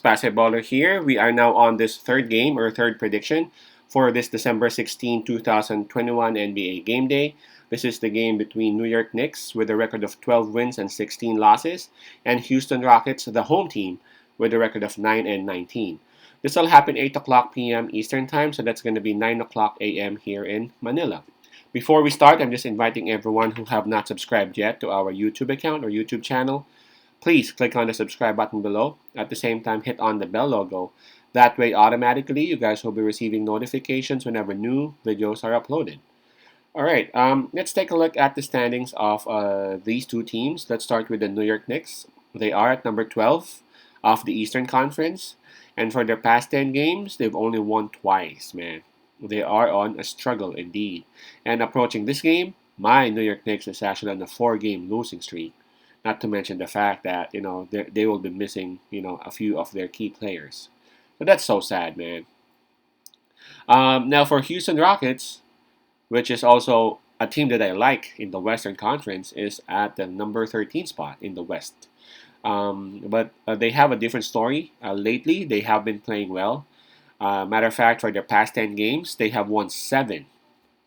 Basketballer here. We are now on this third game or third prediction for this December 16, 2021 NBA Game Day. This is the game between New York Knicks with a record of 12 wins and 16 losses, and Houston Rockets, the home team, with a record of 9 and 19. This will happen 8 o'clock p.m. Eastern Time, so that's going to be 9 o'clock a.m. here in Manila. Before we start, I'm just inviting everyone who have not subscribed yet to our YouTube account or YouTube channel. Please click on the subscribe button below. At the same time, hit on the bell logo. That way, automatically, you guys will be receiving notifications whenever new videos are uploaded. All right, let's take a look at the standings of these two teams. Let's start with the New York Knicks. They are at number 12 of the Eastern Conference. And for their past 10 games, they've only won twice, man. They are on a struggle indeed. And approaching this game, my New York Knicks is actually on a 4-game losing streak. Not to mention the fact that they will be missing a few of their key players. So that's so sad, man. Now for Houston Rockets, which is also a team that I like in the Western Conference, is at the number 13 spot in the West. But they have a different story. Lately, they have been playing well. Matter of fact, for their past 10 games, they have won 7.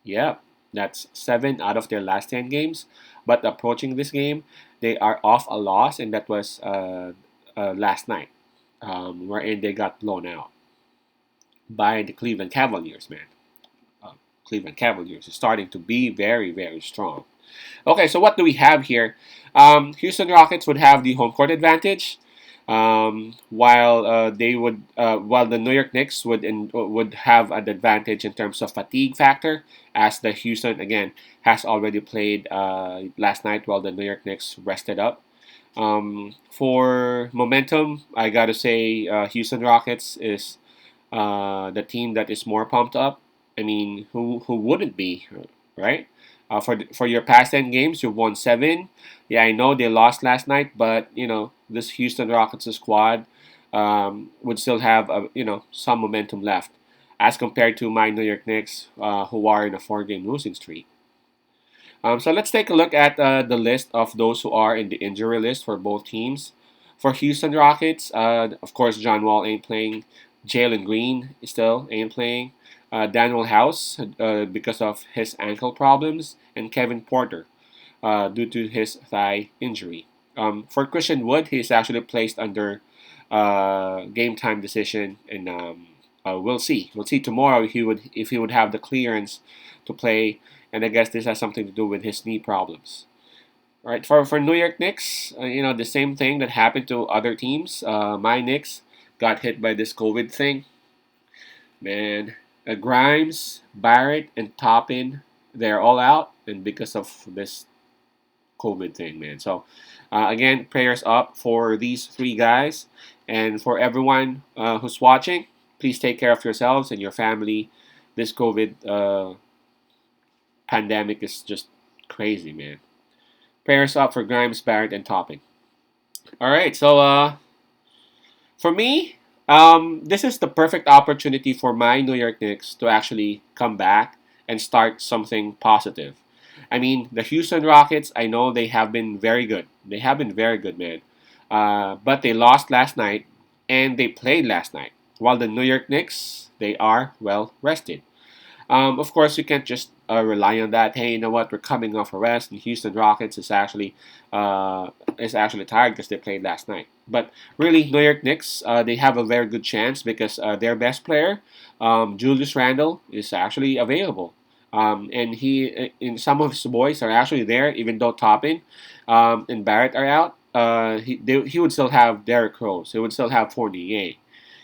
Yep, that's 7 out of their last 10 games. But approaching this game, they are off a loss, and that was last night, wherein they got blown out by the Cleveland Cavaliers, man. Cleveland Cavaliers is starting to be very, very strong. Okay, so what do we have here? Houston Rockets would have the home court advantage, while the New York Knicks would have an advantage in terms of fatigue factor, as the Houston again has already played last night while the New York Knicks rested up. For momentum, I gotta say Houston Rockets is the team that is more pumped up. I mean, who wouldn't be, right? For your past 10 games, you've won 7. Yeah, I know they lost last night, but this Houston Rockets squad would still have some momentum left as compared to my New York Knicks, who are in a 4-game losing streak. So let's take a look at the list of those who are in the injury list for both teams. For Houston Rockets, of course, John Wall ain't playing. Jalen Green still ain't playing. Daniel House because of his ankle problems, and Kevin Porter due to his thigh injury. For Christian Wood, he is actually placed under game time decision, and we'll see. We'll see tomorrow if he would have the clearance to play, and I guess this has something to do with his knee problems. All right, for New York Knicks, the same thing that happened to other teams. My Knicks got hit by this COVID thing, man. Grimes, Barrett, and Toppin, they're all out, and because of this COVID thing, man. So, again, prayers up for these 3 guys, and for everyone who's watching, please take care of yourselves and your family. This COVID pandemic is just crazy, man. Prayers up for Grimes, Barrett, and Toppin. All right, so for me, this is the perfect opportunity for my New York Knicks to actually come back and start something positive. I mean, the Houston Rockets, I know they have been very good. They have been very good, man. But they lost last night, and they played last night. While the New York Knicks, they are well rested. Of course, you can't just rely on that. Hey, you know what? We're coming off a rest, and Houston Rockets is actually tired because they played last night. But really, New York Knicks, they have a very good chance because their best player, Julius Randle, is actually available. And in some of his boys are actually there, even though Toppin and Barrett are out. He would still have Derrick Rose. He would still have Fournier.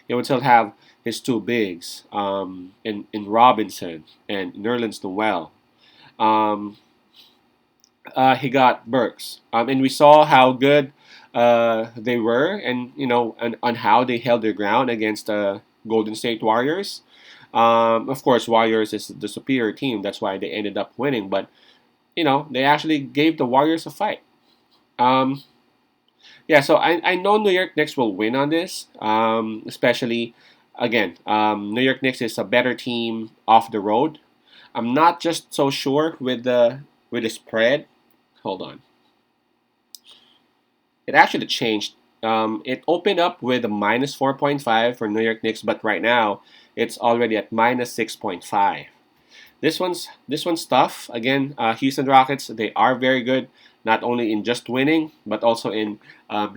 He would still have his 2 bigs, in Robinson and Nerlens Noel. Um, he got Burks, and we saw how good they were, and on how they held their ground against the Golden State Warriors. Of course, Warriors is the superior team. That's why they ended up winning. But they actually gave the Warriors a fight. Um, yeah, so I know New York Knicks will win on this, especially again. New York Knicks is a better team off the road. I'm not just so sure with the spread. Hold on, it actually changed It opened up with a minus 4.5 for New York Knicks, but right now it's already at minus 6.5. This one's tough. Again, Houston Rockets, they are very good, not only in just winning but also in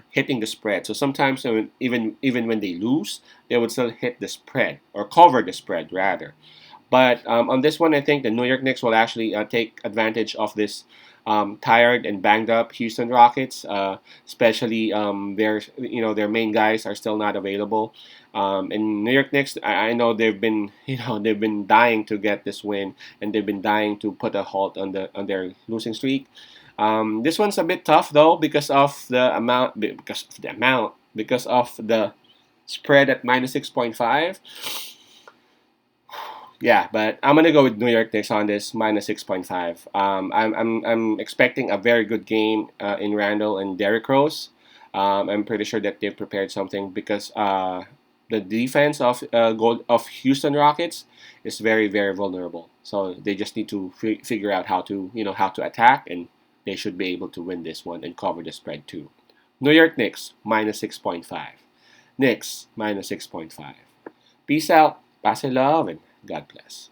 hitting the spread. So sometimes even when they lose, they would still hit the spread or cover the spread rather. But on this one, I think the New York Knicks will actually take advantage of this tired and banged up Houston Rockets, especially their main guys are still not available. And New York Knicks, I know they've been they've been dying to get this win, and they've been dying to put a halt on their losing streak. This one's a bit tough though because of the spread at minus 6.5. Yeah, but I'm gonna go with New York Knicks on this minus 6.5. I'm expecting a very good game in Randall and Derrick Rose. I'm pretty sure that they've prepared something because the defense of Houston Rockets is very very vulnerable. So they just need to figure out how to attack, and they should be able to win this one and cover the spread too. New York Knicks minus 6.5. Knicks minus 6.5. Peace out. Pass and love, and God bless.